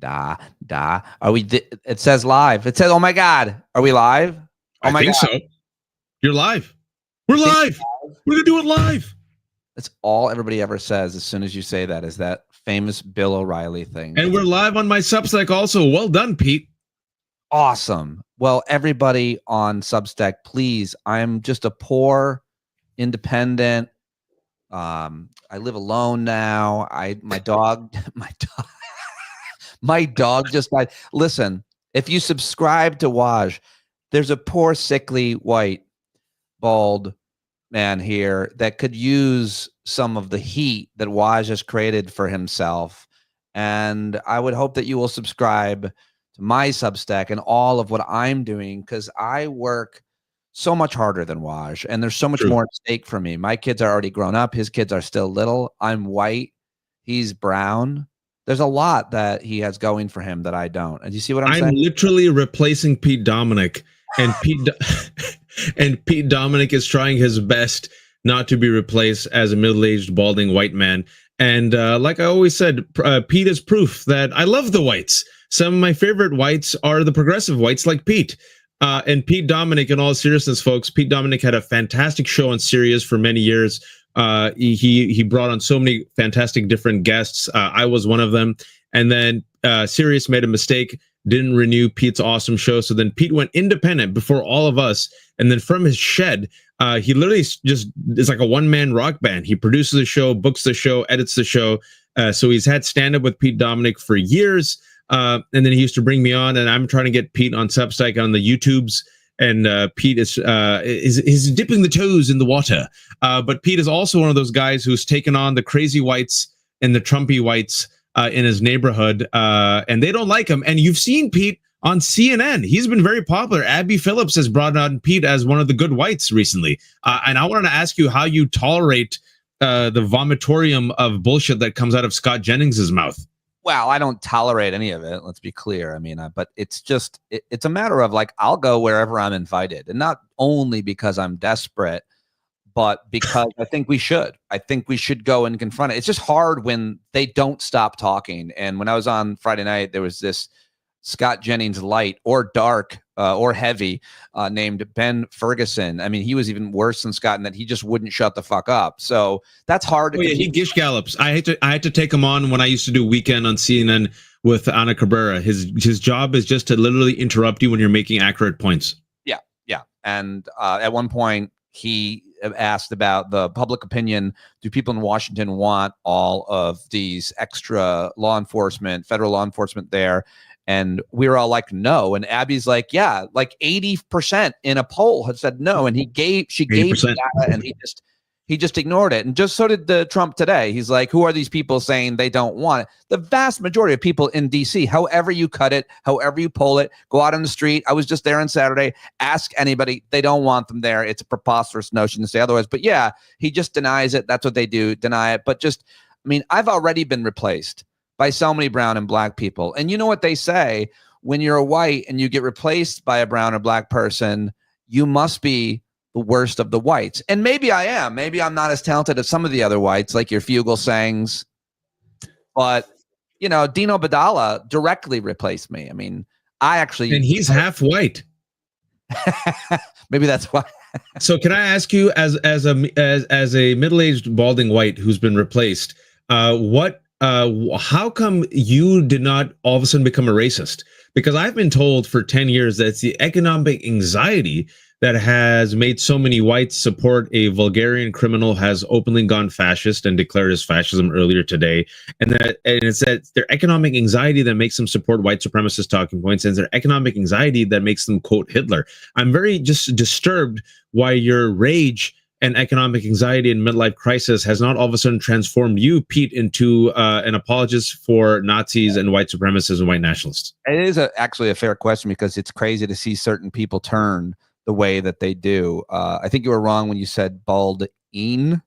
Are we? It says live. It says, "Oh my God, are we live?" Oh I my think God, so. You're live. We're You think live. We're gonna do it live. that's all everybody ever says as soon as you say that is that famous Bill O'Reilly thing. And we're live on my Substack also. Well done, Pete. Awesome. Well, everybody on Substack, please. I'm just a poor, independent. I live alone now. My dog, my dog just died. Listen, if you subscribe to Waj, there's a poor, sickly, white, bald man here that could use some of the heat that Waj has created for himself. And I would hope that you will subscribe to my Substack and all of what I'm doing, because I work so much harder than Waj, and there's so much more at stake for me. My kids are already grown up. His kids are still little. I'm white. He's brown. There's a lot that he has going for him that I don't. And you see what I'm saying? I'm literally replacing Pete Dominic, and Pete Dominic is trying his best not to be replaced as a middle-aged balding white man. And like I always said, Pete is proof that I love the whites. Some of my favorite whites are the progressive whites like Pete. And Pete Dominic, in all seriousness, folks, Pete Dominic had a fantastic show on Sirius for many years. He brought on so many fantastic different guests. I was one of them. And then Sirius made a mistake, didn't renew Pete's awesome show. So then Pete went independent before all of us. And then from his shed, he literally just is like a one-man rock band. He produces the show, books the show, edits the show. So he's had stand-up with Pete Dominic for years. And then he used to bring me on, and I'm trying to get Pete on Substack on the YouTubes. And Pete is dipping the toes in the water. But Pete is also one of those guys who's taken on the crazy whites and the Trumpy whites in his neighborhood, and they don't like him. And you've seen Pete on CNN. He's been very popular. Abby Phillips has brought on Pete as one of the good whites recently. And I wanted to ask you how you tolerate the vomitorium of bullshit that comes out of Scott Jennings's mouth. Well, I don't tolerate any of it. Let's be clear. I mean, but it's just, it's a matter of like, I'll go wherever I'm invited, and not only because I'm desperate, but because I think we should. I think we should go and confront it. It's just hard when they don't stop talking. And when I was on Friday night, there was this Scott Jennings light or dark or heavy named Ben Ferguson. I mean, he was even worse than Scott in that he just wouldn't shut the fuck up. So that's hard. He gish gallops. I had to take him on when I used to do Weekend on CNN with Ana Cabrera. His job is just to literally interrupt you when you're making accurate points. Yeah. And at one point he asked about the public opinion. Do people in Washington want all of these extra law enforcement, federal law enforcement there? And we were all like, no. And Abby's like, yeah, like 80% in a poll had said no. And she gave data, and he just ignored it. And just so did the Trump today. He's like, who are these people saying they don't want it? The vast majority of people in DC, however you cut it, however you pull it, go out on the street. I was just there on Saturday. Ask anybody. They don't want them there. It's a preposterous notion to say otherwise. But yeah, he just denies it. That's what they do, deny it. But just, I mean, I've already been replaced by so many brown and black people. And you know what they say, when you're a white and you get replaced by a brown or black person, you must be the worst of the whites. And maybe I am. Maybe I'm not as talented as some of the other whites, like your Fugelsang's. But, you know, Dino Badala directly replaced me. I mean, I actually... And he's half white. Maybe that's why. So can I ask you, as a middle-aged balding white who's been replaced, how come you did not all of a sudden become a racist? Because I've been told for 10 years that it's the economic anxiety that has made so many whites support a Bulgarian criminal has openly gone fascist and declared his fascism earlier today. And it's that their economic anxiety that makes them support white supremacist talking points, and it's their economic anxiety that makes them quote Hitler. I'm very just disturbed why your rage and economic anxiety and midlife crisis has not all of a sudden transformed you, Pete, into an apologist for Nazis and white supremacists and white nationalists. It is actually a fair question, because it's crazy to see certain people turn the way that they do. I think you were wrong when you said balding.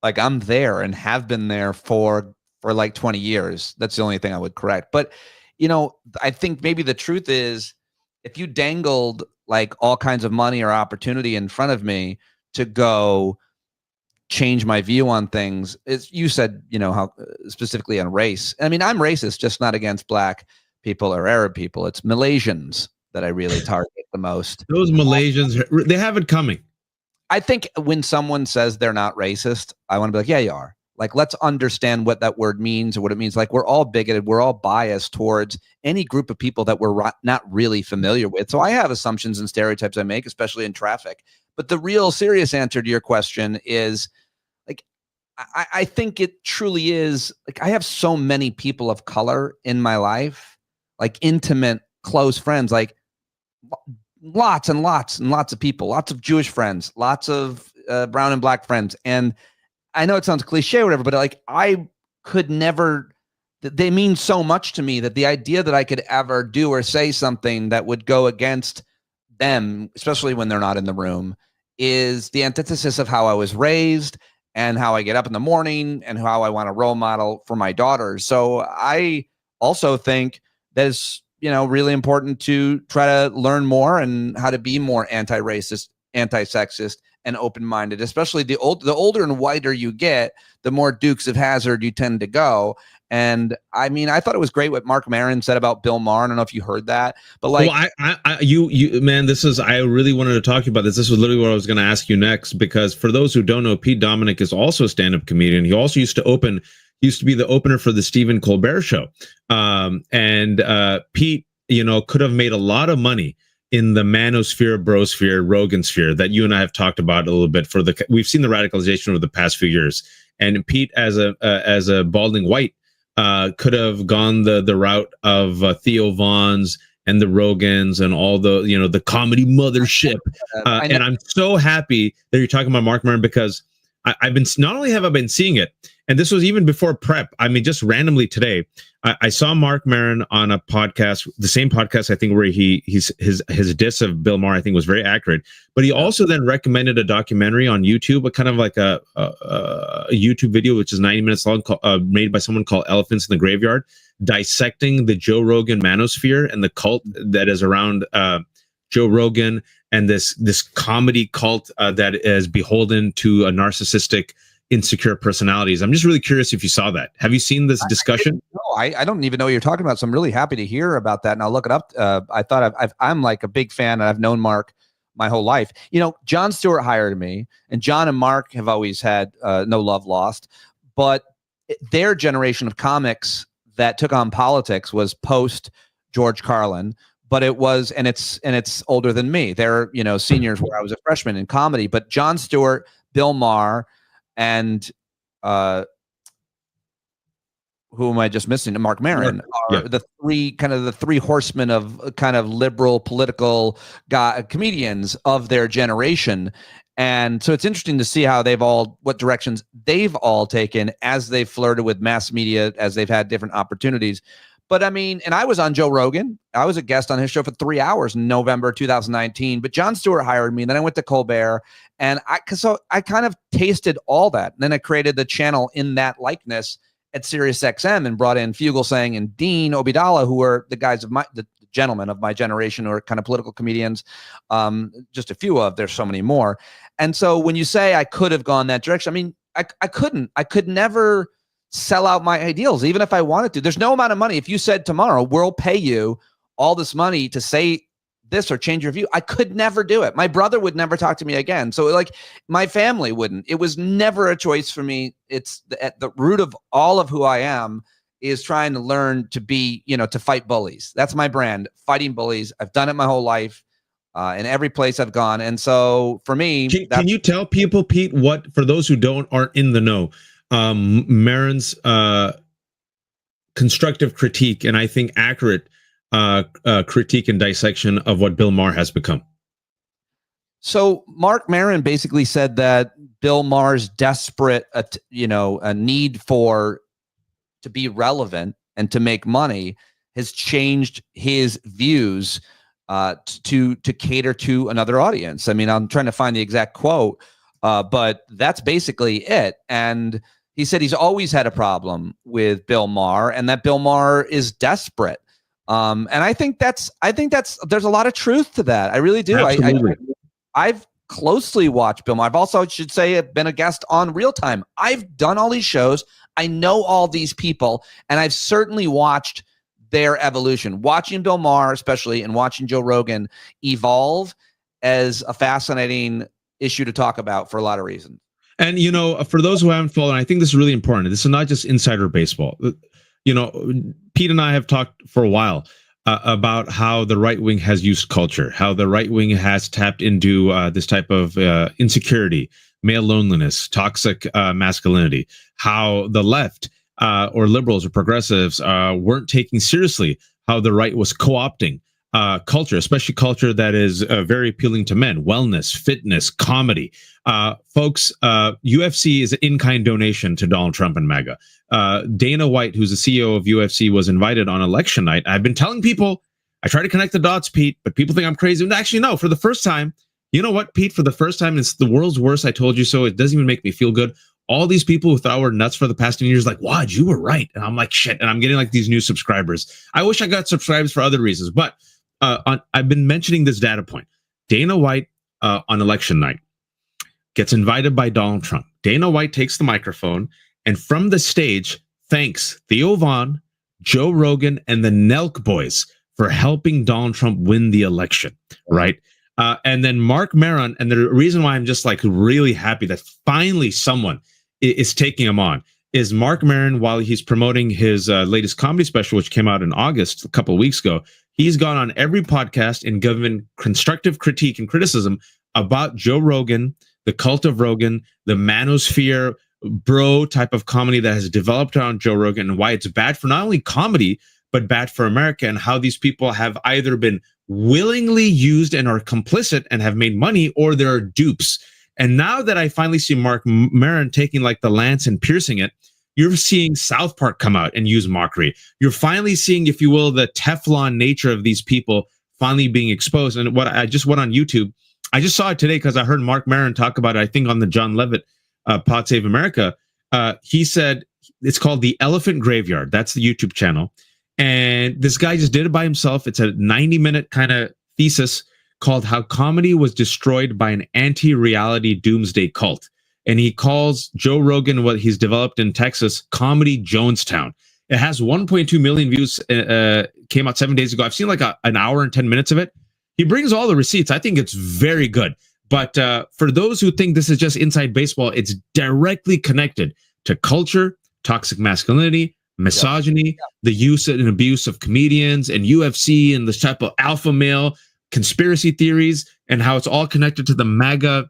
Like, I'm there and have been there for like 20 years. That's the only thing I would correct. But, you know, I think maybe the truth is, if you dangled like all kinds of money or opportunity in front of me to go change my view on things. Is you said, how specifically on race. I mean, I'm racist, just not against black people or Arab people. It's Malaysians that I really target the most. Those Malaysians, they have it coming. I think when someone says they're not racist, I want to be like, yeah, you are. Like, let's understand what that word means or what it means. Like, we're all bigoted. We're all biased towards any group of people that we're not really familiar with. So I have assumptions and stereotypes I make, especially in traffic. But the real serious answer to your question is, like, I think it truly is, like, I have so many people of color in my life, like intimate, close friends, like lots and lots and lots of people, lots of Jewish friends, lots of brown and black friends. And I know it sounds cliche or whatever, but like, I could never, they mean so much to me that the idea that I could ever do or say something that would go against them, especially when they're not in the room, is the antithesis of how I was raised and how I get up in the morning and how I want a role model for my daughters. So I also think that it's, really important to try to learn more and how to be more anti-racist, anti-sexist, and open-minded, especially the older and whiter you get, the more Dukes of Hazzard you tend to go. And I mean, I thought it was great what Mark Maron said about Bill Maher. I don't know if you heard that, but like, well, you man, I really wanted to talk to you about this. This was literally what I was going to ask you next, because for those who don't know, Pete Dominic is also a stand-up comedian. He also used to be the opener for the Stephen Colbert Show. Pete, could have made a lot of money in the manosphere, brosphere, Rogan sphere that you and I have talked about a little bit. We've seen the radicalization over the past few years, and Pete, as a balding white, could have gone the route of Theo Vaughn's and the Rogans and all the comedy mothership. And I'm so happy that you're talking about Mark Maron, because I've been, not only have I been seeing it, and this was even before prep. I mean, just randomly today, I saw Mark Maron on a podcast, the same podcast, I think, where his diss of Bill Maher, I think, was very accurate. But he also then recommended a documentary on YouTube, kind of like a YouTube video, which is 90 minutes long, made by someone called Elephants in the Graveyard, dissecting the Joe Rogan manosphere and the cult that is around Joe Rogan, and this comedy cult that is beholden to a narcissistic, insecure personalities. I'm just really curious if you saw that. Have you seen this discussion? No, I don't even know what you're talking about. So I'm really happy to hear about that, and I'll look it up. I thought I'm like a big fan, and I've known Mark my whole life. Jon Stewart hired me, and John and Mark have always had no love lost, but their generation of comics that took on politics was post George Carlin. But it was, and it's older than me. They're, seniors where I was a freshman in comedy. But Jon Stewart, Bill Maher, and who am I just missing? Mark Maron are the three horsemen of kind of liberal political comedians of their generation. And so it's interesting to see how what directions they've all taken as they've flirted with mass media, as they've had different opportunities. But I mean, and I was on Joe Rogan. I was a guest on his show for 3 hours in November 2019. But Jon Stewart hired me, and then I went to Colbert, and so I kind of tasted all that. And then I created the channel in that likeness at SiriusXM and brought in Fugelsang and Dean Obeidallah, who were the guys of the gentlemen of my generation, who are kind of political comedians. Just a few of, there's so many more. And so when you say I could have gone that direction, I mean, I couldn't. I could never sell out my ideals, even if I wanted to. There's no amount of money. If you said tomorrow, we'll pay you all this money to say this or change your view, I could never do it. My brother would never talk to me again. So like my family wouldn't. It was never a choice for me. It's at the root of all of who I am is trying to learn to be, to fight bullies. That's my brand, fighting bullies. I've done it my whole life in every place I've gone. And so for me, can you tell people, Pete, what, for those who aren't in the know, Maron's constructive critique, and I think accurate critique and dissection of what Bill Maher has become? So Mark Maron basically said that Bill Maher's desperate, a need to be relevant and to make money has changed his views to cater to another audience. I mean, I'm trying to find the exact quote, but that's basically it. And he said he's always had a problem with Bill Maher, and that Bill Maher is desperate. And I think there's a lot of truth to that. I really do. I've closely watched Bill Maher. I've also, I should say, been a guest on Real Time. I've done all these shows. I know all these people, and I've certainly watched their evolution. Watching Bill Maher, especially, and watching Joe Rogan evolve as a fascinating issue to talk about for a lot of reasons. And, you know, for those who haven't followed, I think this is really important. This is not just insider baseball. You know, Pete and I have talked for a while about how the right wing has used culture, how the right wing has tapped into this type of insecurity, male loneliness, toxic masculinity, how the left or liberals or progressives weren't taking seriously how the right was co-opting culture, especially culture that is very appealing to men, wellness, fitness, comedy. Folks, UFC is an in-kind donation to Donald Trump and MAGA. Dana White, who's the CEO of UFC, was invited on election night. I've been telling people, I try to connect the dots, Pete, but people think I'm crazy. Actually, no, for the first time, you know what, Pete, for the first time, it's the world's worst. I told you so. It doesn't even make me feel good. All these people who thought we're nuts for the past 10 years, like, Wad, you were right. And I'm like, shit. And I'm getting like these new subscribers. I wish I got subscribers for other reasons, but I've been mentioning this data point. Dana White on election night gets invited by Donald Trump. Dana White takes the microphone and from the stage thanks Theo Vaughn, Joe Rogan, and the Nelk boys for helping Donald Trump win the election, right? And then Mark Maron, and the reason why I'm just like really happy that finally someone is taking him on is Mark Maron, while he's promoting his latest comedy special, which came out in August a couple of weeks ago, he's gone on every podcast and given constructive critique and criticism about Joe Rogan, the cult of Rogan, the manosphere bro type of comedy that has developed around Joe Rogan, and why it's bad for not only comedy, but bad for America, and how these people have either been willingly used and are complicit and have made money, or they're dupes. And now that I finally see Mark Maron taking like the lance and piercing it, you're seeing South Park come out and use mockery. You're finally seeing, if you will, the Teflon nature of these people finally being exposed. And what I just went on YouTube, I just saw it today because I heard Mark Maron talk about it, I think on the John Levitt Pod Save America. He said it's called The Elephant Graveyard. That's the YouTube channel. And this guy just did it by himself. It's a 90-minute kind of thesis called How Comedy Was Destroyed by an Anti-Reality Doomsday Cult. And he calls Joe Rogan, what he's developed in Texas, Comedy Jonestown. It has 1.2 million views, came out 7 days ago. I've seen like an hour and 10 minutes of it. He brings all the receipts. I think it's very good. But for those who think this is just inside baseball, it's directly connected to culture, toxic masculinity, misogyny, the use and abuse of comedians and UFC and this type of alpha male conspiracy theories, and how it's all connected to the MAGA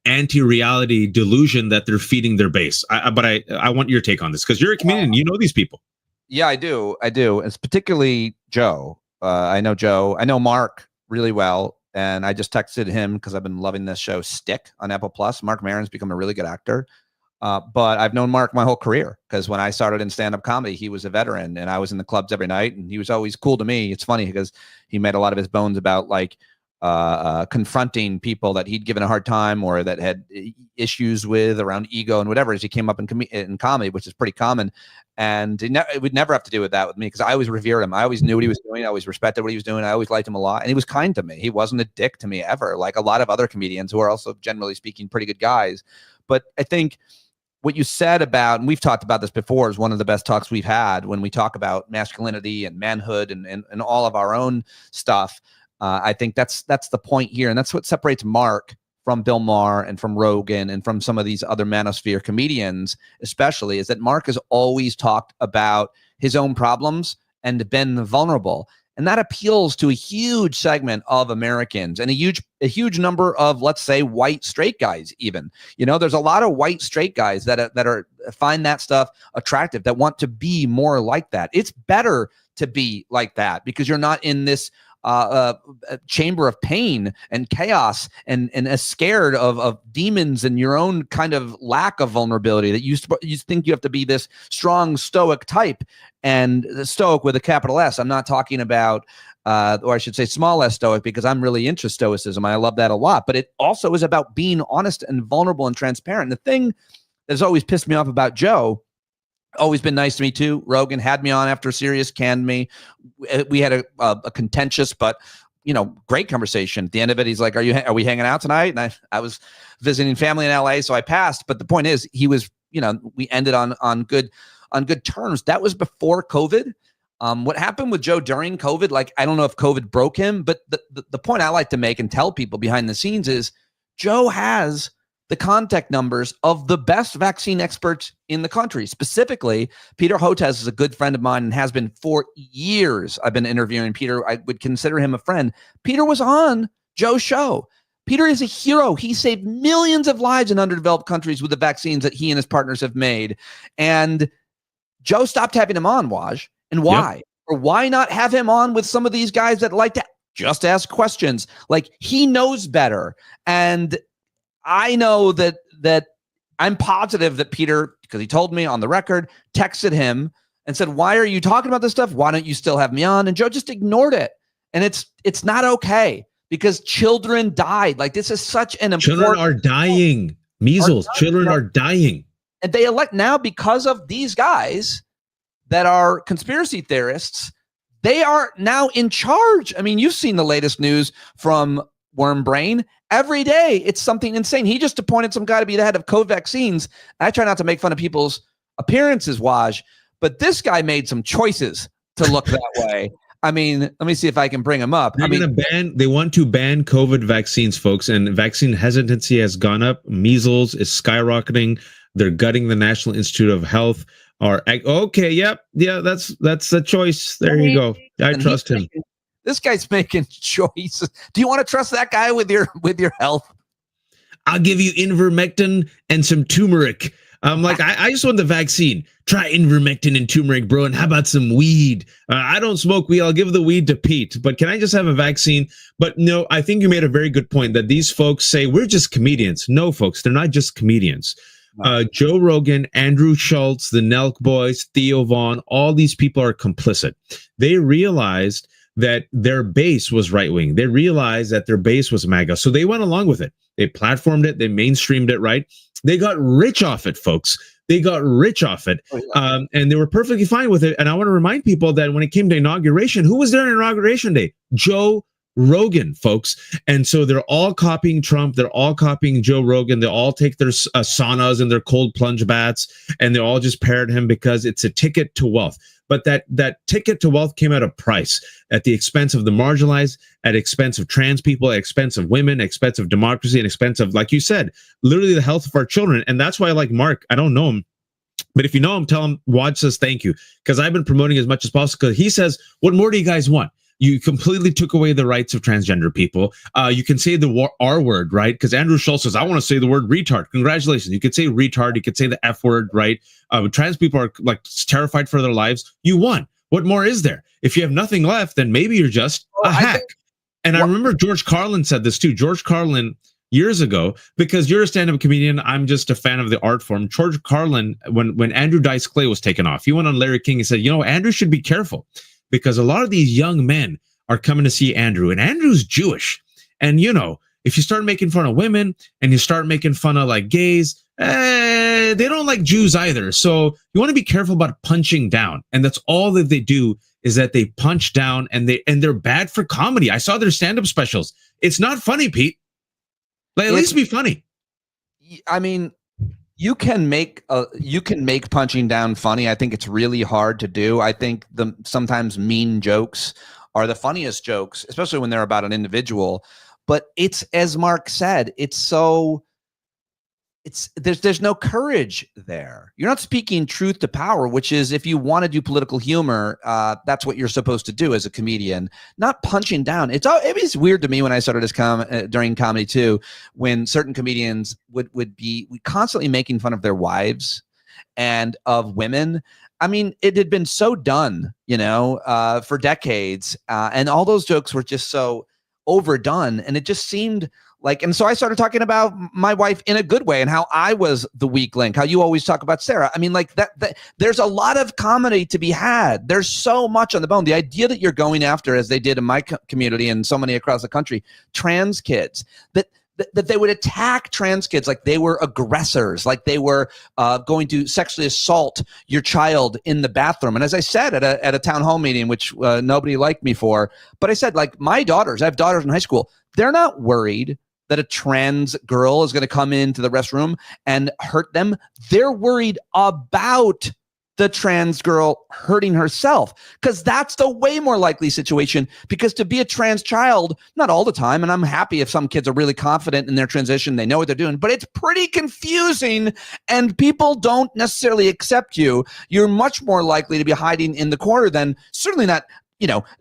anti-reality delusion that they're feeding their base. But I want your take on this, because you're a comedian, you know these people. Yeah, I do. It's particularly Joe. I know Joe. I know Mark really well, and I just texted him because I've been loving this show Stick on Apple Plus. Mark Maron's become a really good actor. But I've known Mark my whole career, because when I started in stand-up comedy, he was a veteran and I was in the clubs every night, and he was always cool to me. It's funny because he made a lot of his bones about like confronting people that he'd given a hard time or that had issues with around ego and whatever as he came up in comedy, which is pretty common. And it would never have to do with that with me, because I always revered him. I always knew what he was doing. I always respected what he was doing. I always liked him a lot. And he was kind to me. He wasn't a dick to me ever, like a lot of other comedians who are also, generally speaking, pretty good guys. But I think what you said about, and we've talked about this before, is one of the best talks we've had when we talk about masculinity and manhood and all of our own stuff. I think that's the point here. And that's what separates Mark from Bill Maher and from Rogan and from some of these other manosphere comedians, especially, is that Mark has always talked about his own problems and been vulnerable. And that appeals to a huge segment of Americans and a huge number of, let's say, white straight guys even. You know, there's a lot of white straight guys that find that stuff attractive, that want to be more like that. It's better to be like that because you're not in this chamber of pain and chaos and as scared of demons and your own kind of lack of vulnerability, that you think you have to be this strong stoic type, and stoic with a capital S. I'm not talking about or I should say small s stoic, because I'm really into stoicism. I love that a lot, but it also is about being honest and vulnerable and transparent. The thing that's always pissed me off about Joe, always been nice to me too. Rogan had me on after Sirius canned me. We had a contentious but great conversation. At the end of it, he's like, are we hanging out tonight? And I was visiting family in LA, so I passed. But the point is, he was, we ended on good terms. That was before COVID. What happened with Joe during COVID, like, I don't know if COVID broke him, but the point I like to make and tell people behind the scenes is Joe has the contact numbers of the best vaccine experts in the country. Specifically, Peter Hotez is a good friend of mine and has been for years. I've been interviewing Peter. I would consider him a friend. Peter was on Joe's show. Peter is a hero. He saved millions of lives in underdeveloped countries with the vaccines that he and his partners have made. And Joe stopped having him on, Waj. And why? Yep. Or why not have him on with some of these guys that like to just ask questions? Like, he knows better. And I know that I'm positive that Peter, because he told me on the record, texted him and said, why are you talking about this stuff? Why don't you still have me on? And Joe just ignored it. And it's not okay, because children died. Like, this is such an important... Children are dying. Measles. Children are dying. And they elect now, because of these guys that are conspiracy theorists, they are now in charge. I mean, you've seen the latest news from Worm Brain. Every day, it's something insane. He just appointed some guy to be the head of COVID vaccines. I try not to make fun of people's appearances, Waj, but this guy made some choices to look that way. I mean, let me see if I can bring him up. They want to ban COVID vaccines, folks, and vaccine hesitancy has gone up. Measles is skyrocketing. They're gutting the National Institute of Health. Yeah, that's a choice. There you go. I trust him. This guy's making choices. Do you want to trust that guy with your health? I'll give you ivermectin and some turmeric. I'm like, I just want the vaccine. Try ivermectin and turmeric, bro. And how about some weed? I don't smoke weed. I'll give the weed to Pete. But can I just have a vaccine? But no, I think you made a very good point that these folks say we're just comedians. No, folks, they're not just comedians. Joe Rogan, Andrew Schultz, the Nelk Boys, Theo Vaughn, all these people are complicit. They realized that their base was right-wing. They realized that their base was MAGA. So they went along with it. They platformed it. They mainstreamed it, right? They got rich off it, folks. They got rich off it. And they were perfectly fine with it. And I want to remind people that when it came to inauguration, who was there on inauguration day? Joe Rogan, folks. And so they're all copying Trump. They're all copying Joe Rogan. They all take their saunas and their cold plunge baths, and they all just parrot him because it's a ticket to wealth. But that ticket to wealth came at a price, at the expense of the marginalized, at expense of trans people, at expense of women, at expense of democracy, and expense of, like you said, literally the health of our children. And that's why I like Mark. I don't know him, but if you know him, tell him Waj says thank you, because I've been promoting as much as possible. He says, what more do you guys want? You completely took away the rights of transgender people. You can say the R word, right? Because Andrew Schultz says, I want to say the word retard. Congratulations. You could say retard. You could say the F word, right? Trans people are like terrified for their lives. You won. What more is there? If you have nothing left, then maybe you're just a hack. I remember George Carlin said this too. George Carlin, years ago, because you're a stand-up comedian, I'm just a fan of the art form. George Carlin, when Andrew Dice Clay was taken off, he went on Larry King and said, Andrew should be careful, because a lot of these young men are coming to see Andrew, and Andrew's Jewish. And, if you start making fun of women and you start making fun of like gays, they don't like Jews either. So you want to be careful about punching down. And that's all that they do, is that they punch down, and they're bad for comedy. I saw their stand-up specials. It's not funny, Pete. Like, at least be funny. I mean, you can make punching down funny. I think it's really hard to do. I think sometimes mean jokes are the funniest jokes, especially when they're about an individual. But it's, as Mark said, there's no courage there. You're not speaking truth to power, which is, if you want to do political humor, that's what you're supposed to do as a comedian, not punching down. It was weird to me when I started this during comedy too, when certain comedians would be constantly making fun of their wives and of women. I mean, it had been so done, for decades, and all those jokes were just so overdone, and it just seemed like, and so I started talking about my wife in a good way and how I was the weak link, how you always talk about Sarah. I mean, like that there's a lot of comedy to be had. There's so much on the bone. The idea that you're going after, as they did in my community and so many across the country, trans kids, that that they would attack trans kids like they were aggressors, like they were going to sexually assault your child in the bathroom. And as I said at a town hall meeting, which nobody liked me for, but I said, like, my daughters, I have daughters in high school, they're not worried that a trans girl is going to come into the restroom and hurt them. They're worried about the trans girl hurting herself, because that's the way more likely situation. Because to be a trans child, not all the time, and I'm happy if some kids are really confident in their transition, they know what they're doing, but it's pretty confusing and people don't necessarily accept you. You're much more likely to be hiding in the corner than, certainly not,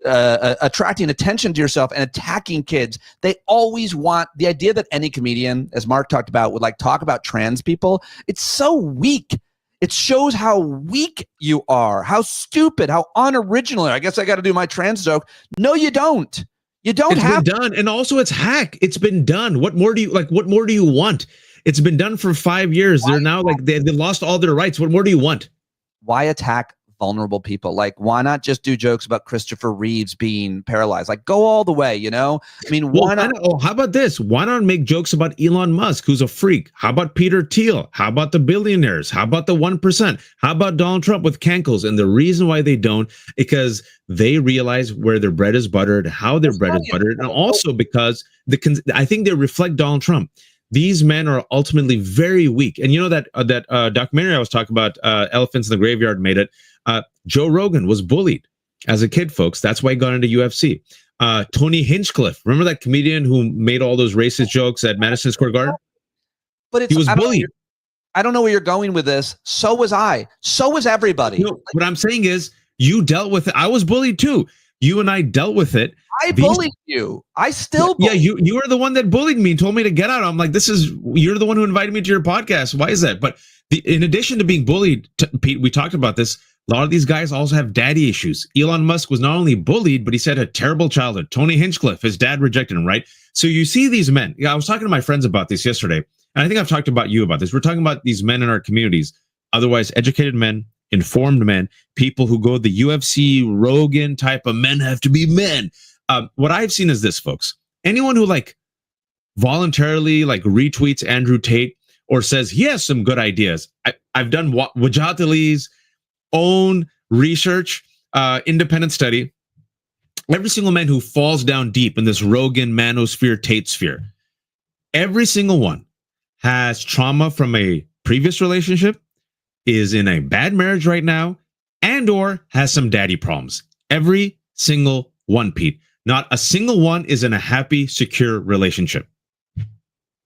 attracting attention to yourself and attacking kids. They always want the idea that any comedian, as Mark talked about, would like talk about trans people. It's so weak. It shows how weak you are, how stupid, how unoriginal. I guess I got to do my trans joke. No, you don't. You don't have. It's been done, and also it's hack. It's been done. What more do you like? What more do you want? It's been done for 5 years. They're now like they lost all their rights. What more do you want? Why attack vulnerable people? Like, why not just do jokes about Christopher Reeves being paralyzed? Like, go all the way, I mean, why not? How about this? Why not make jokes about Elon Musk, who's a freak? How about Peter Thiel? How about the billionaires? How about the 1%? How about Donald Trump with cankles? And the reason why they don't, because they realize where their bread is buttered, how their bread is buttered, and also because I think they reflect Donald Trump. These men are ultimately very weak. And you know that documentary I was talking about, Elephants in the Graveyard, made it. Joe Rogan was bullied as a kid, folks. That's why he got into UFC. Tony Hinchcliffe, remember that comedian who made all those racist jokes at Madison Square Garden? But he was bullied. I don't know where you're going with this. So was I. So was everybody. No, what I'm saying is, you dealt with it. I was bullied too. You and I dealt with it. I bullied you. I still bullied. Yeah, you were the one that bullied me and told me to get out. I'm like, you're the one who invited me to your podcast. Why is that? But in addition to being bullied, Pete, we talked about this. A lot of these guys also have daddy issues. Elon Musk was not only bullied, but he said a terrible childhood. Tony Hinchcliffe, his dad rejected him, right? So you see these men. Yeah, I was talking to my friends about this yesterday, and I think I've talked about you about this. We're talking about these men in our communities, otherwise educated men, informed men, people who go the UFC, Rogan type of men have to be men. What I've seen is this, folks. Anyone who voluntarily retweets Andrew Tate or says he has some good ideas. I've done Wajahat Ali's own research, independent study. Every single man who falls down deep in this Rogan, manosphere, Tate sphere, every single one has trauma from a previous relationship, is in a bad marriage right now, and or has some daddy problems. Every single one, Pete. Not a single one is in a happy, secure relationship.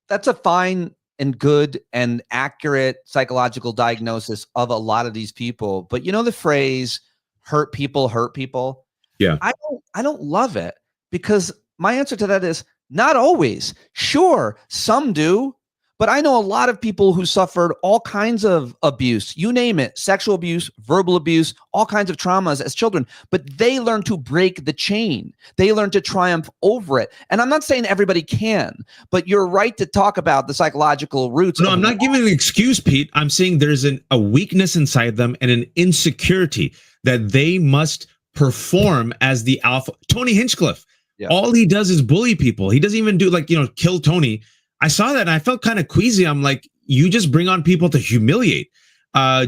That's a fine and good and accurate psychological diagnosis of a lot of these people. But the phrase hurt people. Yeah. I don't love it, because my answer to that is not always. Sure, some do, but I know a lot of people who suffered all kinds of abuse, you name it, sexual abuse, verbal abuse, all kinds of traumas as children, but they learn to break the chain. They learn to triumph over it. And I'm not saying everybody can, but you're right to talk about the psychological roots. No, I'm not giving an excuse, Pete. I'm saying there's a weakness inside them and an insecurity that they must perform as the alpha. Tony Hinchcliffe, all he does is bully people. He doesn't even do kill Tony. I saw that and I felt kind of queasy. I'm like, you just bring on people to humiliate.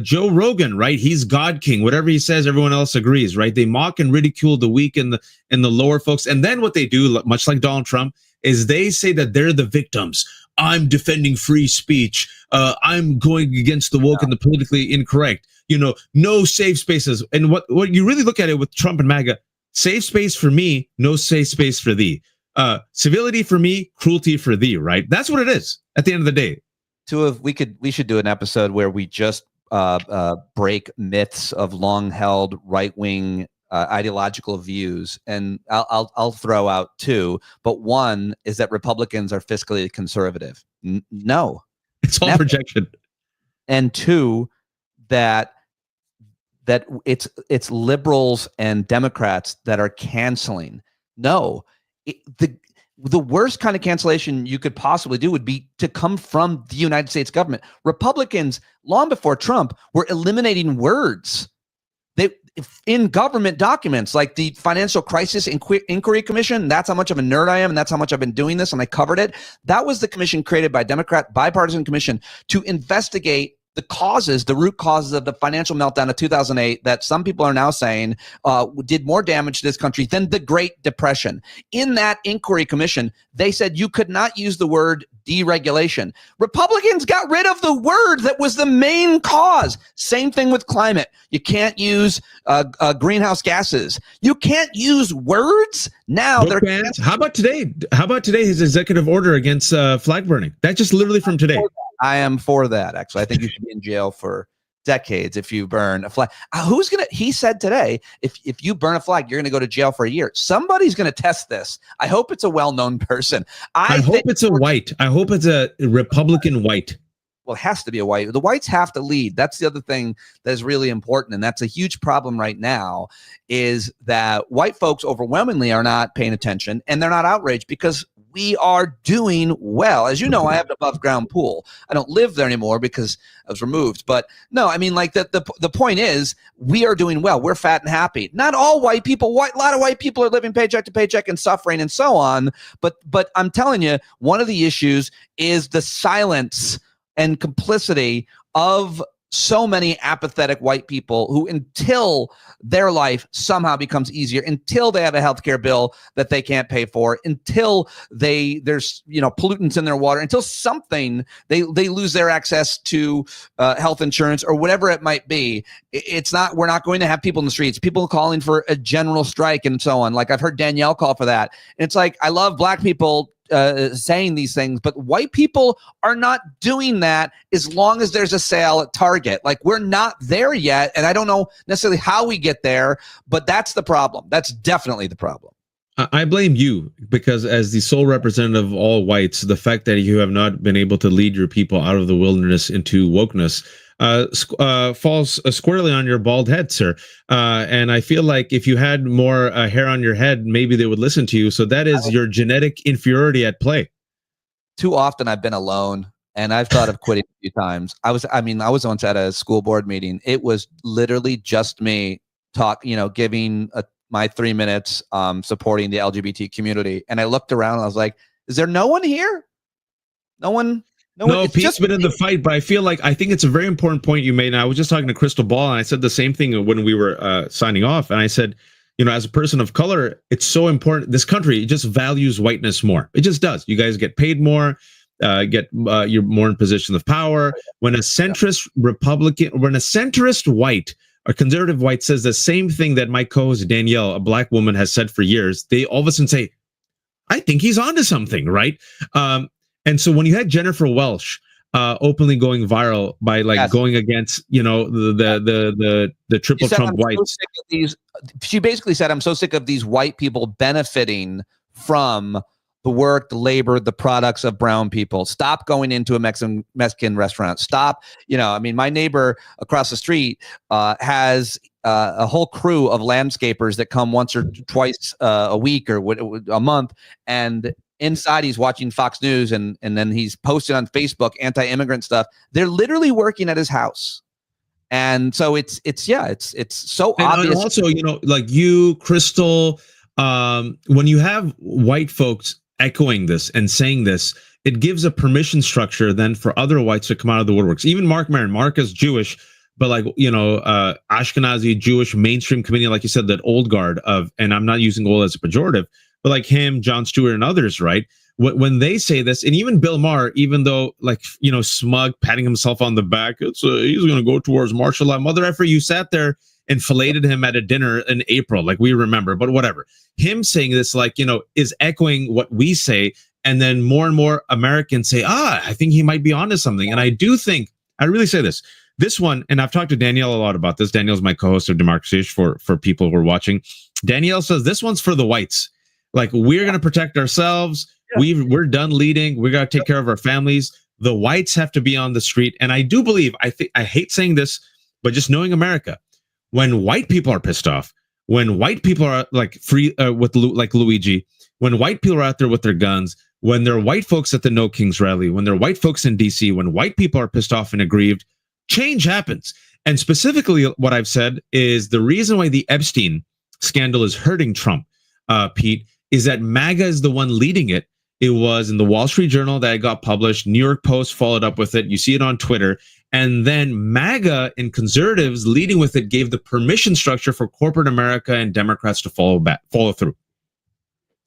Joe Rogan, right? He's God King. Whatever he says, everyone else agrees, right? They mock and ridicule the weak and the lower folks. And then what they do, much like Donald Trump, is they say that they're the victims. I'm defending free speech. I'm going against the woke and the politically incorrect. No safe spaces. And what you really look at it with Trump and MAGA, safe space for me, no safe space for thee. Civility for me, cruelty for thee, right? That's what it is at the end of the day. We should do an episode where we just break myths of long-held right-wing ideological views, and I'll throw out two. But one is that Republicans are fiscally conservative. No, it's all projection. And two, that it's liberals and Democrats that are canceling. No. The worst kind of cancellation you could possibly do would be to come from the United States government. Republicans, long before Trump, were eliminating words in government documents like the Financial Crisis Inquiry Commission, that's how much of a nerd I am, and that's how much I've been doing this, and I covered it. That was the commission created by Democrat bipartisan commission to investigate the root causes of the financial meltdown of 2008 that some people are now saying did more damage to this country than the Great Depression. In that inquiry commission, they said you could not use the word deregulation. Republicans got rid of the word that was the main cause. Same thing with climate. You can't use greenhouse gases. You can't use words. Now they're bans. How about today? His executive order against flag burning? That's just literally from today. I am for that, actually. I think you should be in jail for decades if you burn a flag. He said today, if you burn a flag, you're going to go to jail for a year. Somebody's going to test this. I hope it's a well-known person. I hope it's a white. I hope it's a Republican white. Well, it has to be a white. The whites have to lead. That's the other thing that is really important. And that's a huge problem right now, is that white folks overwhelmingly are not paying attention, and they're not outraged because we are doing well. As you know, I have an above ground pool. I don't live there anymore because I was removed. But no, I mean, like the point is, we are doing well. We're fat and happy. Not all white people. A lot of white people are living paycheck to paycheck and suffering and so on. But I'm telling you, one of the issues is the silence and complicity of so many apathetic white people who, until their life somehow becomes easier, until they have a healthcare bill that they can't pay for, until there's pollutants in their water, until something they lose their access to health insurance or whatever it might be. We're not going to have people in the streets, people calling for a general strike and so on. Like I've heard Danielle call for that. And it's like, I love black people saying these things, but white people are not doing that as long as there's a sale at Target. Like, we're not there yet, and I don't know necessarily how we get there, but that's the problem. That's definitely the problem. I blame you, because as the sole representative of all whites, the fact that you have not been able to lead your people out of the wilderness into wokeness falls squarely on your bald head, sir. And I feel like if you had more hair on your head, maybe they would listen to you. So that is your genetic inferiority at play. Too often I've been alone, and I've thought of quitting a few times. I was once at a school board meeting. It was literally just me giving my 3 minutes supporting the LGBT community. And I looked around and I was like, is there no one here? No one. No, Pete's been in the fight, but I think it's a very important point you made. And I was just talking to Crystal Ball, and I said the same thing when we were signing off. And I said, as a person of color, it's so important. This country just values whiteness more. It just does. You guys get paid more, you're more in position of power. When a centrist white or conservative white says the same thing that my co-host Danielle, a black woman, has said for years, they all of a sudden say, I think he's onto something, right? And so when you had Jennifer Welsh openly going viral by going against, the triple Trump whites. She basically said, I'm so sick of these white people benefiting from the work, the labor, the products of brown people. Stop going into a Mexican restaurant. Stop. My neighbor across the street has a whole crew of landscapers that come once or twice a week or a month, and inside he's watching Fox News, and then he's posting on Facebook anti-immigrant stuff. They're literally working at his house. And so it's so obvious. And also, like you, Crystal, when you have white folks echoing this and saying this, it gives a permission structure then for other whites to come out of the woodworks. Even Mark Maron, Mark is Jewish, but Ashkenazi Jewish mainstream comedian, like you said, that old guard of, and I'm not using old as a pejorative, but like him, Jon Stewart, and others, right? When they say this, and even Bill Maher, even though smug, patting himself on the back, he's going to go towards martial law. Mother effer, you sat there and filleted him at a dinner in April, like we remember, but whatever. Him saying this, is echoing what we say. And then more and more Americans say, I think he might be onto something. And I do think, I really say this one, and I've talked to Danielle a lot about this. Danielle's my co-host of Democracy for people who are watching. Danielle says this one's for the whites. Like, we're going to protect ourselves. Yeah. We're done leading. We got to take care of our families. The whites have to be on the street. And I do believe, I hate saying this, but just knowing America, when white people are pissed off, when white people are free like Luigi, when white people are out there with their guns, when there are white folks at the No Kings rally, when there are white folks in DC, when white people are pissed off and aggrieved, change happens. And specifically, what I've said is the reason why the Epstein scandal is hurting Trump, Pete, is that MAGA is the one leading it. It was in the Wall Street Journal that it got published. New York Post followed up with it. You see it on Twitter. And then MAGA and conservatives leading with it gave the permission structure for corporate America and Democrats to follow through.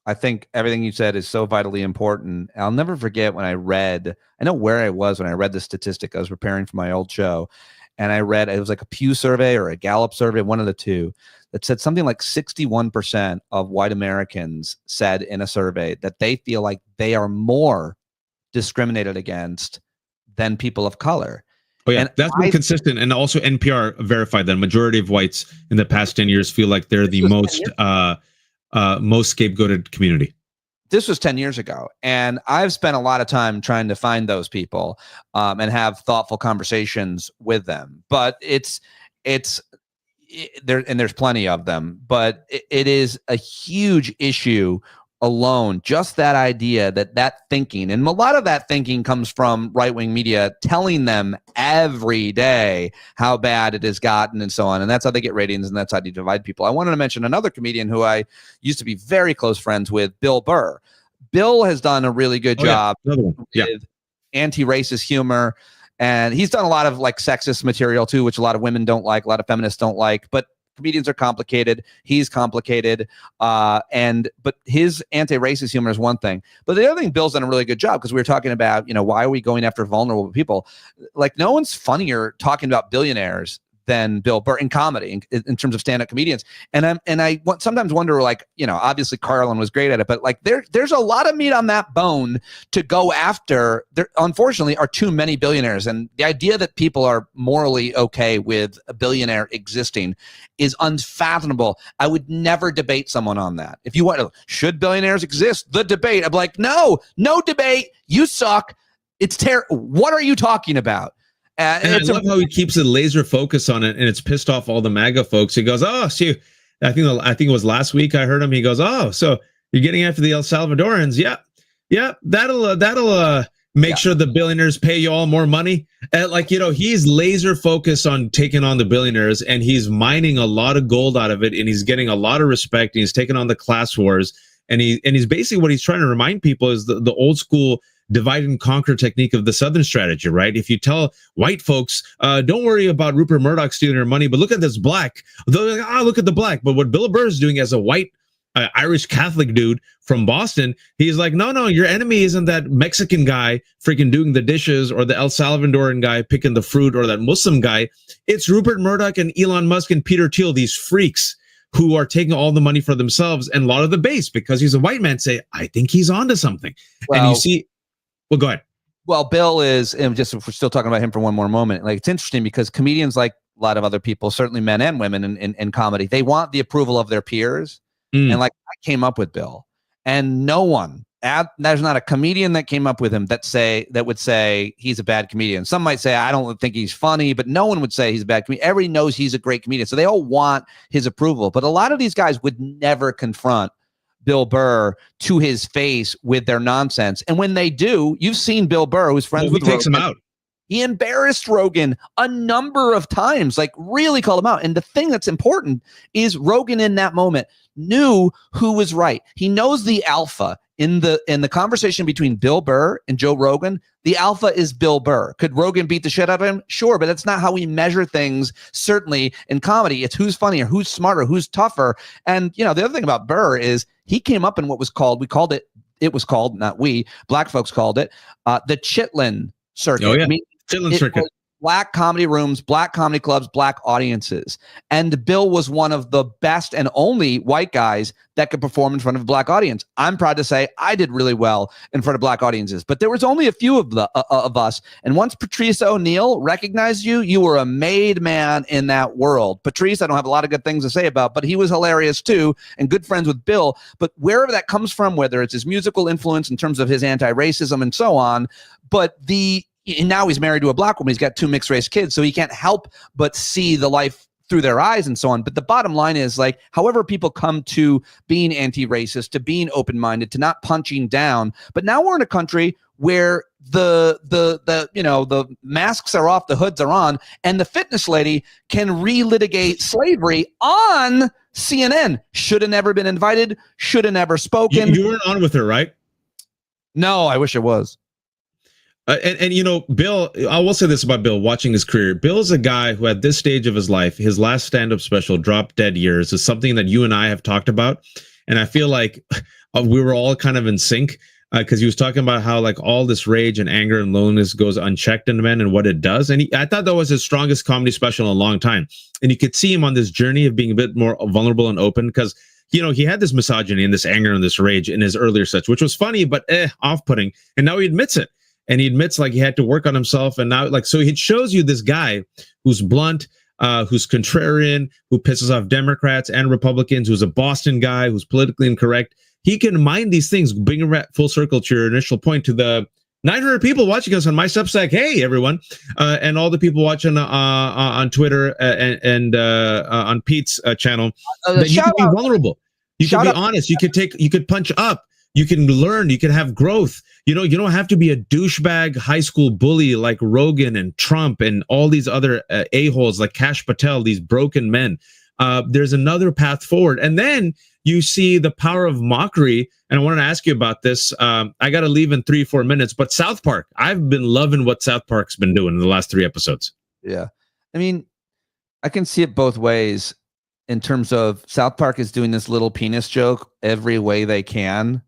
I think everything you said is so vitally important. I'll never forget when I know where I was when I read the statistic. I was preparing for my old show, and I read, it was like a Pew survey or a Gallup survey, one of the two, that said something like 61% of white Americans said in a survey that they feel like they are more discriminated against than people of color. Oh, yeah, and that's been consistent. And also NPR verified that majority of whites in the past 10 years feel like they're the most scapegoated community. This was 10 years ago. And I've spent a lot of time trying to find those people and have thoughtful conversations with them. But it's there, and there's plenty of them, but it is a huge issue alone. Just that idea that thinking, and a lot of that thinking comes from right-wing media telling them every day how bad it has gotten and so on. And that's how they get ratings, and that's how they divide people. I wanted to mention another comedian who I used to be very close friends with, Bill Burr. Bill has done a really good job with anti-racist humor. And he's done a lot of like sexist material too, which a lot of women don't like, a lot of feminists don't like. But comedians are complicated. He's complicated. But his anti-racist humor is one thing. But the other thing, Bill's done a really good job, because we were talking about, why are we going after vulnerable people? Like, no one's funnier talking about billionaires than Bill Burr in comedy, in terms of stand-up comedians. And I sometimes wonder, like, obviously Carlin was great at it, but like there's a lot of meat on that bone to go after. There, unfortunately, are too many billionaires. And the idea that people are morally okay with a billionaire existing is unfathomable. I would never debate someone on that. If you want to, should billionaires exist? The debate. I'm like, no debate. You suck. It's terrible. What are you talking about? And I love how he keeps a laser focus on it, and it's pissed off all the MAGA folks. He goes, "Oh, see, I think it was last week I heard him. He goes, "Oh, so you're getting after the El Salvadorans? Yeah, that'll make sure the billionaires pay you all more money." He's laser focused on taking on the billionaires, and he's mining a lot of gold out of it, and he's getting a lot of respect, and he's taking on the class wars, and he's basically, what he's trying to remind people is the old school divide and conquer technique of the Southern strategy, right? If you tell white folks, don't worry about Rupert Murdoch stealing your money, but look at this black. They're like, look at the black. But what Bill Burr is doing as a white Irish Catholic dude from Boston, he's like, no, your enemy isn't that Mexican guy freaking doing the dishes, or the El Salvadoran guy picking the fruit, or that Muslim guy. It's Rupert Murdoch and Elon Musk and Peter Thiel, these freaks who are taking all the money for themselves. And a lot of the base, because he's a white man, say, I think he's onto something. Well, and you see... Well, go ahead. Well, Bill is, and just if we're still talking about him for one more moment, like, it's interesting because comedians, like a lot of other people, certainly men and women in comedy, they want the approval of their peers. And like, I came up with Bill, and no one, there's not a comedian that came up with him that would say he's a bad comedian. Some might say, I don't think he's funny, but no one would say he's a bad comedian. Everybody knows he's a great comedian. So they all want his approval. But a lot of these guys would never confront Bill Burr to his face with their nonsense. And when they do, you've seen Bill Burr, who's friends with Rogan. He takes him out. He embarrassed Rogan a number of times, like really called him out. And the thing that's important is Rogan in that moment knew who was right. He knows the alpha in the conversation between Bill Burr and Joe Rogan. The alpha is Bill Burr. Could Rogan beat the shit out of him? Sure, but that's not how we measure things. Certainly in comedy, it's who's funnier, who's smarter, who's tougher. And the other thing about Burr is he came up in what was called, not we, black folks called it, the Chitlin circuit. Oh, yeah. Chitlin circuit. Black comedy rooms, black comedy clubs, black audiences. And Bill was one of the best and only white guys that could perform in front of a black audience. I'm proud to say I did really well in front of black audiences, but there was only a few of us. And once Patrice O'Neill recognized you were a made man in that world. Patrice, I don't have a lot of good things to say about, but he was hilarious too, and good friends with Bill. But wherever that comes from, whether it's his musical influence in terms of his anti-racism and so on, and now he's married to a black woman. He's got 2 mixed race kids, so he can't help but see the life through their eyes and so on. But the bottom line is, like, however people come to being anti-racist, to being open-minded, to not punching down. But now we're in a country where the masks are off, the hoods are on, and the fitness lady can relitigate slavery on CNN. Should have never been invited, should have never spoken. You weren't on with her, right? No, I wish it was. And you know, Bill, I will say this about Bill, watching his career. Bill's a guy who at this stage of his life, his last stand-up special, Drop Dead Years, is something that you and I have talked about. And I feel like we were all kind of in sync, because he was talking about how like all this rage and anger and loneliness goes unchecked in men and what it does. And I thought that was his strongest comedy special in a long time. And you could see him on this journey of being a bit more vulnerable and open, because, you know, he had this misogyny and this anger and this rage in his earlier sets, which was funny, but off-putting. And now he admits it. And he admits like he had to work on himself. And now, like, so it shows you this guy who's blunt, who's contrarian, who pisses off Democrats and Republicans, who's a Boston guy, who's politically incorrect. He can mind these things, bring it full circle to your initial point, to the 900 people watching us on my Substack. Hey, everyone. And all the people watching on Twitter and on Pete's channel. That you can be vulnerable. You can be honest. You could punch up. You can learn. You can have growth. You know, you don't have to be a douchebag high school bully like Rogan and Trump and all these other a-holes like Kash Patel, these broken men. There's another path forward. And then you see the power of mockery. And I wanted to ask you about this. I got to leave in 3-4 minutes. But South Park, I've been loving what South Park's been doing in the last 3 episodes. Yeah. I mean, I can see it both ways in terms of South Park is doing this little penis joke every way they can.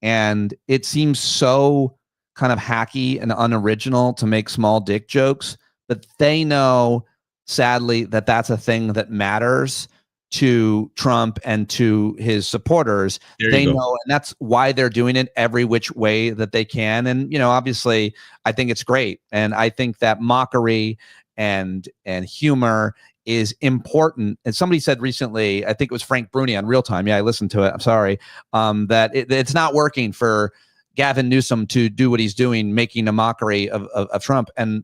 And it seems so kind of hacky and unoriginal to make small dick jokes, but they know, sadly, that that's a thing that matters to Trump and to his supporters. They know, and that's why they're doing it every which way that they can. And, you know, obviously, I think it's great. And I think that mockery and humor is important. And somebody said recently, I think it was Frank Bruni on Real Time. Yeah, I listened to it. I'm sorry. That it's not working for Gavin Newsom to do what he's doing, making a mockery of Trump. And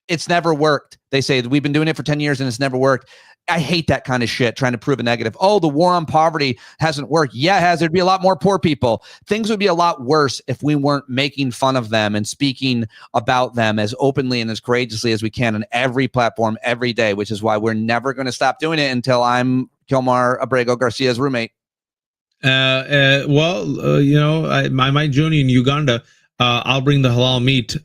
it's never worked. They say we've been doing it for 10 years and it's never worked. I hate that kind of shit, trying to prove a negative. Oh, the war on poverty hasn't worked. Yeah, it has. There'd be a lot more poor people. Things would be a lot worse if we weren't making fun of them and speaking about them as openly and as courageously as we can on every platform every day, which is why we're never going to stop doing it until I'm Kilmar Abrego Garcia's roommate. You know, I might join you in Uganda. I'll bring the halal meat.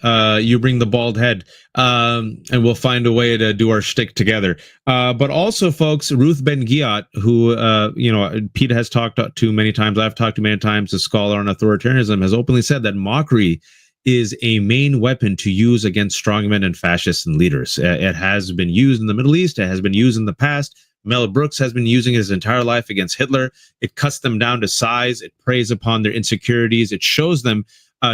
You bring the bald head, and we'll find a way to do our shtick together. But also, folks, Ruth Ben-Ghiat, who you know, Pete has talked to many times. I've talked to many times. A scholar on authoritarianism has openly said that mockery is a main weapon to use against strongmen and fascists and leaders. It has been used in the Middle East. It has been used in the past. Mel Brooks has been using his entire life against Hitler. It cuts them down to size. It preys upon their insecurities. It shows them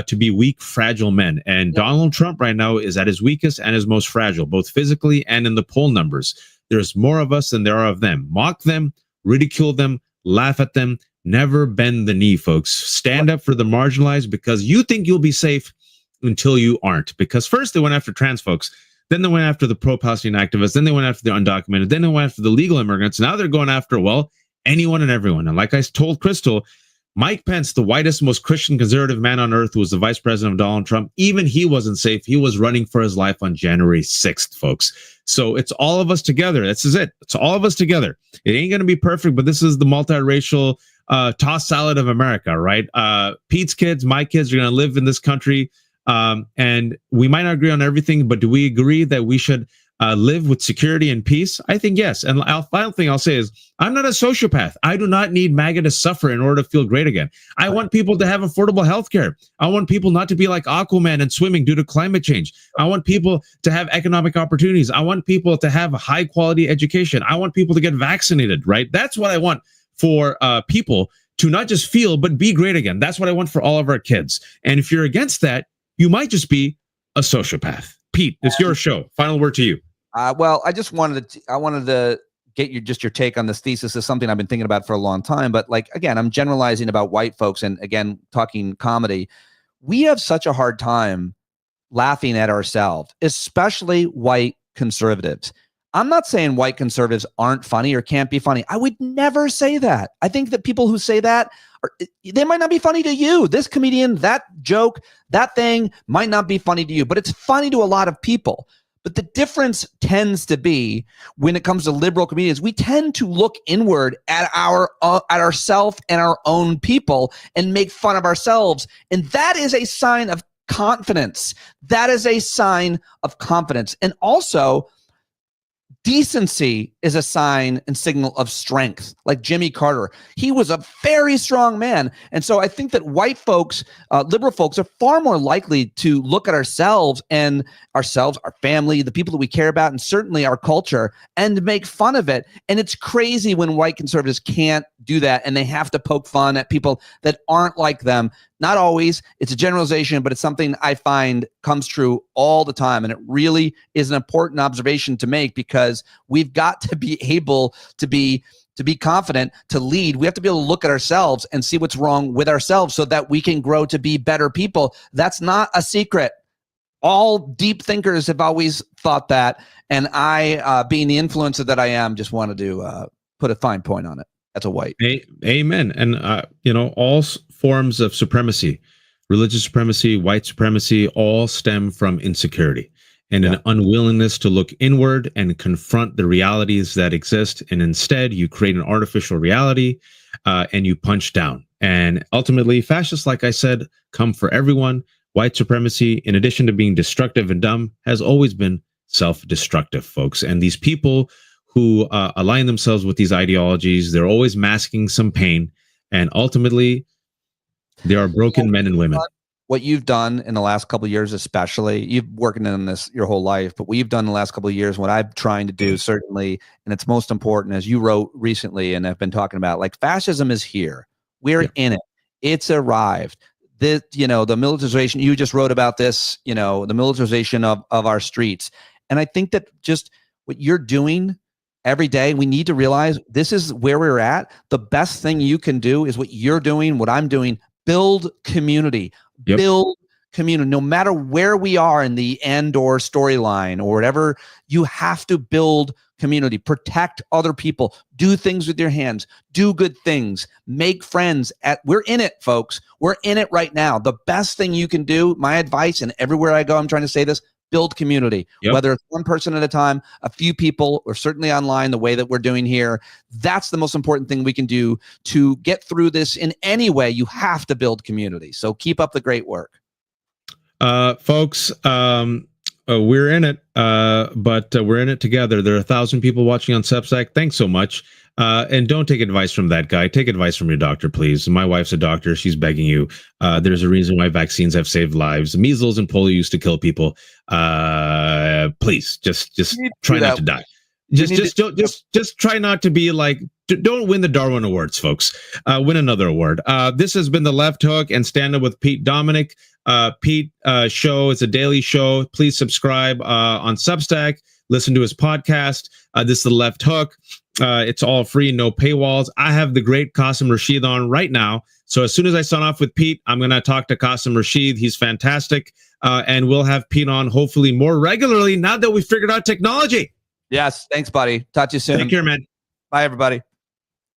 to be weak, fragile men. And Donald Trump right now is at his weakest and his most fragile, both physically and in the poll numbers. There's more of us than there are of them. Mock them, ridicule them, laugh at them, never bend the knee, folks. Stand up for the marginalized, because you think you'll be safe until you aren't. Because first they went after trans folks, then they went after the pro-Palestine activists, then they went after the undocumented, then they went after the legal immigrants. Now they're going after, well, anyone and everyone. And like I told Crystal, Mike Pence, the whitest, most Christian conservative man on earth, who was the vice president of Donald Trump, even he wasn't safe. He was running for his life on January 6th, folks. So it's all of us together. This is it. It's all of us together. It ain't going to be perfect, but this is the multiracial tossed salad of America, right? Pete's kids, my kids are going to live in this country. And we might not agree on everything, but do we agree that we should live with security and peace? I think yes. And the final thing I'll say is, I'm not a sociopath. I do not need MAGA to suffer in order to feel great again. I want people to have affordable health care. I want people not to be like Aquaman and swimming due to climate change. I want people to have economic opportunities. I want people to have a high quality education. I want people to get vaccinated, right? That's what I want for people to not just feel, but be great again. That's what I want for all of our kids. And if you're against that, you might just be a sociopath. Pete, it's your show. Final word to you. Well, I just wanted to get your take on this thesis. Is something I've been thinking about for a long time. But like, again, I'm generalizing about white folks, and again, talking comedy. We have such a hard time laughing at ourselves, especially white conservatives. I'm not saying white conservatives aren't funny or can't be funny. I would never say that. I think that people who say that, they might not be funny to you. This comedian, that joke, that thing might not be funny to you, but it's funny to a lot of people. But the difference tends to be when it comes to liberal comedians, we tend to look inward at ourselves and our own people and make fun of ourselves. And that is a sign of confidence. That is a sign of confidence. And also, decency is a sign and signal of strength. Like Jimmy Carter, he was a very strong man. And so I think that white folks, liberal folks, are far more likely to look at ourselves, our family, the people that we care about, and certainly our culture, and make fun of it. And it's crazy when white conservatives can't do that, and they have to poke fun at people that aren't like them. Not always. It's a generalization, but it's something I find comes true all the time. And it really is an important observation to make, because we've got to be able to be confident, to lead. We have to be able to look at ourselves and see what's wrong with ourselves so that we can grow to be better people. That's not a secret. All deep thinkers have always thought that. And I, being the influencer that I am, just wanted to put a fine point on it. That's a white. Amen. And, all forms of supremacy, religious supremacy, white supremacy, all stem from insecurity and an unwillingness to look inward and confront the realities that exist. And instead, you create an artificial reality and you punch down. And ultimately, fascists, like I said, come for everyone. White supremacy, in addition to being destructive and dumb, has always been self-destructive, folks. And these people who align themselves with these ideologies, they're always masking some pain. And ultimately, they are broken men and women. What you've done in the last couple of years, especially, you've working on this your whole life, but what you've done in the last couple of years, what I'm trying to do, certainly, and it's most important, as you wrote recently and have been talking about, like, fascism is here. We're in it. It's arrived. The militarization, you just wrote about this, the militarization of our streets. And I think that just what you're doing every day, we need to realize this is where we're at. The best thing you can do is what you're doing, what I'm doing. Build community. Build community. No matter where we are in the end or storyline or whatever, you have to build community. Protect other people. Do things with your hands. Do good things. Make friends. We're in it, folks. We're in it right now. The best thing you can do, my advice, and everywhere I go, I'm trying to say this, build community, whether it's one person at a time, a few people, or certainly online, the way that we're doing here. That's the most important thing we can do to get through this in any way. You have to build community. So keep up the great work. Folks, we're in it, but we're in it together. There are 1,000 people watching on Substack. Thanks so much. And don't take advice from that guy. Take advice from your doctor, please. My wife's a doctor. She's begging you. There's a reason why vaccines have saved lives. Measles and polio used to kill people. Please, just try not to die. Just try not to be like, don't win the Darwin Awards, folks. Win another award. This has been The Left Hook and Stand Up with Pete Dominic. Pete show is a daily show. Please subscribe on Substack. Listen to his podcast. This is The Left Hook. It's all free, no paywalls. I have the great Qasim Rashid on right now. So as soon as I sign off with Pete, I'm going to talk to Qasim Rashid. He's fantastic. And we'll have Pete on hopefully more regularly now that we figured out technology. Yes. Thanks, buddy. Talk to you soon. Take care, man. Bye, everybody.